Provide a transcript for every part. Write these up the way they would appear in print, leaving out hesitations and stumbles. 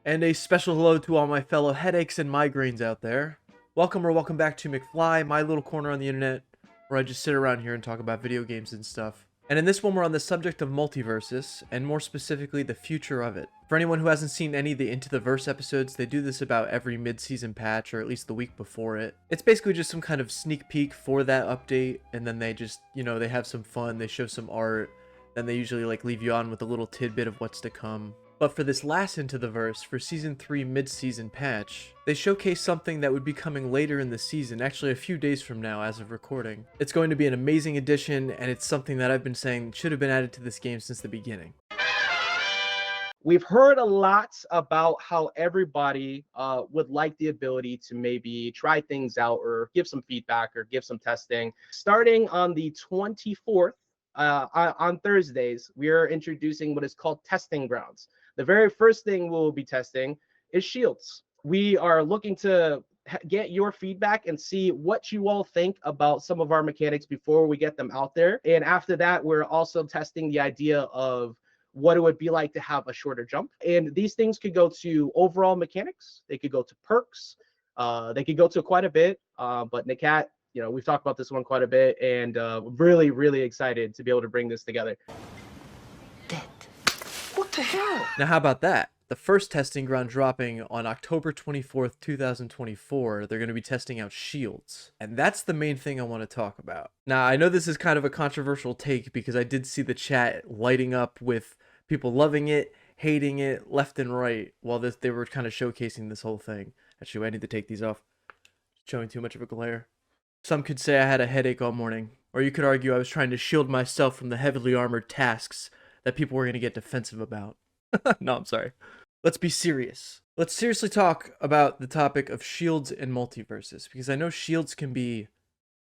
And a special hello to all my fellow headaches and migraines out there. Welcome back to McFly, my little corner on the internet, where I just sit around here and talk about video games and stuff. And in this one, we're on the subject of Multiversus, and more specifically, the future of it. For anyone who hasn't seen any of the Into the Verse episodes, they do this about every mid-season patch, or at least the week before it. It's basically just some kind of sneak peek for that update, and then they just, they have some fun, they show some art, then they usually leave you on with a little tidbit of what's to come. But for this last Into the Verse, for Season 3 mid-season patch, they showcase something that would be coming later in the season, actually a few days from now as of recording. It's going to be an amazing addition, and it's something that I've been saying should have been added to this game since the beginning. We've heard a lot about how everybody would like the ability to maybe try things out or give some feedback or give some testing. Starting on the 24th, on Thursdays, we are introducing what is called testing grounds. The very first thing we'll be testing is shields. We are looking to get your feedback and see what you all think about some of our mechanics before we get them out there. And after that, we're also testing the idea of what it would be like to have a shorter jump. And these things could go to overall mechanics. They could go to perks. They could go to quite a bit. But Nikat, we've talked about this one quite a bit, and really, really excited to be able to bring this together. What the hell? Now how about that? The first testing ground dropping on October 24th, 2024, they're going to be testing out shields. And that's the main thing I want to talk about. Now, I know this is kind of a controversial take because I did see the chat lighting up with people loving it, hating it, left and right, while they were kind of showcasing this whole thing. Actually, I need to take these off. Showing too much of a glare. Some could say I had a headache all morning, or you could argue I was trying to shield myself from the heavily armored tasks that people were going to get defensive about. No, I'm sorry. Let's be serious. Let's seriously talk about the topic of shields and multiverses, because I know shields can be,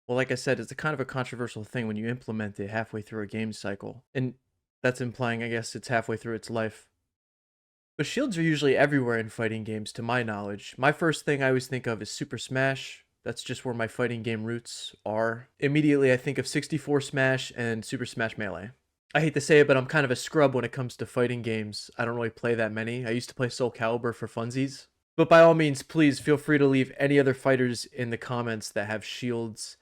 well, like I said, it's a kind of a controversial thing when you implement it halfway through a game cycle. And that's implying, I guess, it's halfway through its life. But shields are usually everywhere in fighting games, to my knowledge. My first thing I always think of is Super Smash. That's just where my fighting game roots are. Immediately, I think of 64 Smash and Super Smash Melee. I hate to say it, but I'm kind of a scrub when it comes to fighting games. I don't really play that many. I used to play Soul Calibur for funsies. But by all means, please feel free to leave any other fighters in the comments that have shields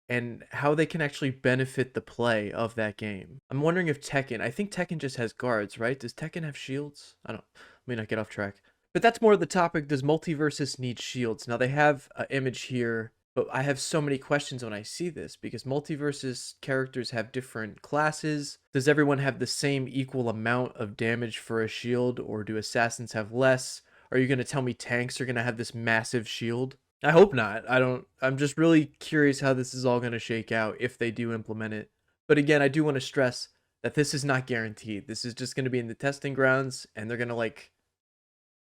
and how they can actually benefit the play of that game. I'm wondering if I think Tekken just has guards, right? Does Tekken have shields? Let me not get off track. But that's more the topic. Does Multiversus need shields? Now they have an image here, but I have so many questions when I see this because Multiversus characters have different classes. Does everyone have the same equal amount of damage for a shield, or do assassins have less? Are you going to tell me tanks are going to have this massive shield? I hope not. I'm just really curious how this is all going to shake out if they do implement it. But again, I do want to stress that this is not guaranteed. This is just going to be in the testing grounds, and they're going to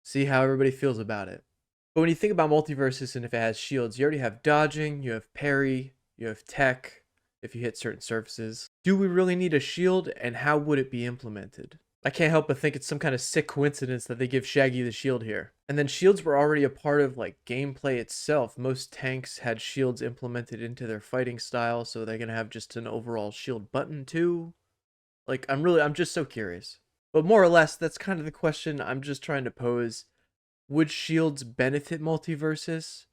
see how everybody feels about it. But when you think about Multiversus and if it has shields, you already have dodging, you have parry, you have tech if you hit certain surfaces. Do we really need a shield, and how would it be implemented? I can't help but think it's some kind of sick coincidence that they give Shaggy the shield here. And then shields were already a part of gameplay itself. Most tanks had shields implemented into their fighting style, so they're going to have just an overall shield button too. I'm just so curious. But more or less, that's kind of the question I'm just trying to pose. Would shields benefit Multiversus?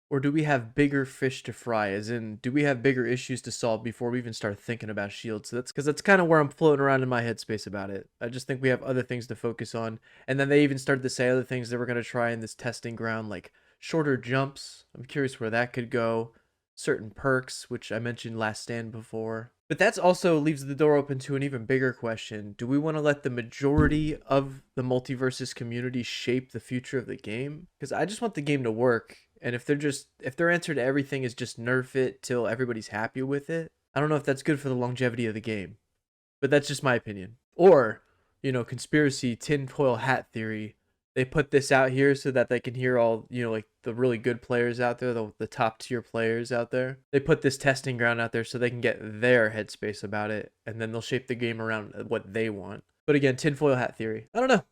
Or do we have bigger fish to fry? As in, do we have bigger issues to solve before we even start thinking about shields? So that's kind of where I'm floating around in my headspace about it. I just think we have other things to focus on. And then they even started to say other things that we're going to try in this testing ground, like shorter jumps. I'm curious where that could go. Certain perks, which I mentioned Last Stand before. But that also leaves the door open to an even bigger question. Do we want to let the majority of the Multiversus community shape the future of the game? Because I just want the game to work. And if their answer to everything is just nerf it till everybody's happy with it, I don't know if that's good for the longevity of the game. But that's just my opinion. Or, conspiracy tinfoil hat theory. They put this out here so that they can hear all, the really good players out there, the top tier players out there. They put this testing ground out there so they can get their headspace about it, and then they'll shape the game around what they want. But again, tinfoil hat theory. I don't know.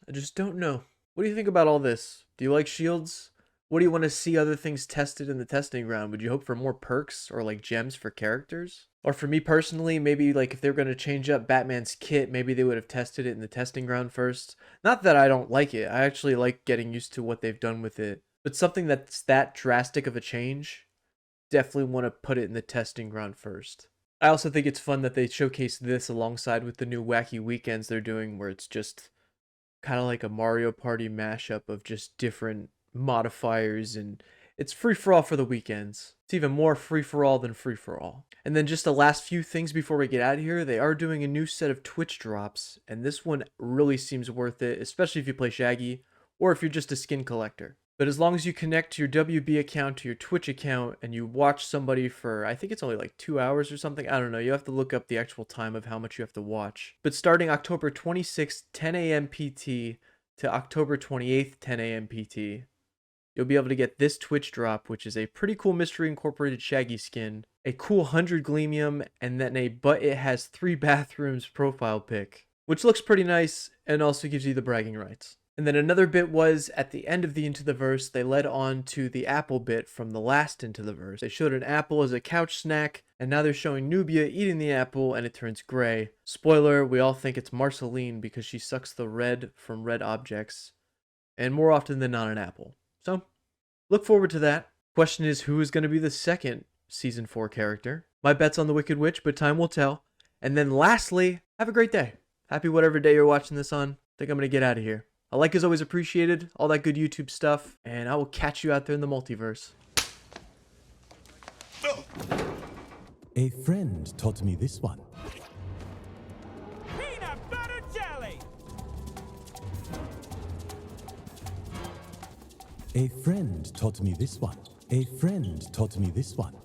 I just don't know. What do you think about all this? Do you like shields? What do you want to see other things tested in the testing ground? Would you hope for more perks or like gems for characters? Or for me personally, maybe like if they're going to change up Batman's kit, maybe they would have tested it in the testing ground first. Not that I don't like it. I actually like getting used to what they've done with it. But something that's that drastic of a change, definitely want to put it in the testing ground first. I also think it's fun that they showcase this alongside with the new Wacky Weekends they're doing, where it's just kind of like a Mario Party mashup of just different modifiers, and it's free for all for the weekends. It's even more free for all than free for all. And then just the last few things before we get out of here, they are doing a new set of Twitch drops, and this one really seems worth it, especially if you play Shaggy or if you're just a skin collector. But as long as you connect your WB account to your Twitch account and you watch somebody for, I think it's only like 2 hours or something. I don't know. You have to look up the actual time of how much you have to watch. But starting October 26th, 10 a.m. PT to October 28th, 10 a.m. PT, you'll be able to get this Twitch drop, which is a pretty cool Mystery Incorporated Shaggy skin, a cool 100 Gleamium, and then a But It Has 3 Bathrooms profile pic, which looks pretty nice and also gives you the bragging rights. And then another bit was at the end of the Into the Verse, they led on to the apple bit from the last Into the Verse. They showed an apple as a couch snack, and now they're showing Nubia eating the apple and it turns gray. Spoiler, we all think it's Marceline because she sucks the red from red objects, and more often than not an apple. So, look forward to that. Question is, who is going to be the second Season 4 character? My bet's on the Wicked Witch, but time will tell. And then lastly, have a great day. Happy whatever day you're watching this on. I think I'm going to get out of here. A like is always appreciated, all that good YouTube stuff, and I will catch you out there in the multiverse. A friend taught me this one. Peanut butter jelly! A friend taught me this one. A friend taught me this one.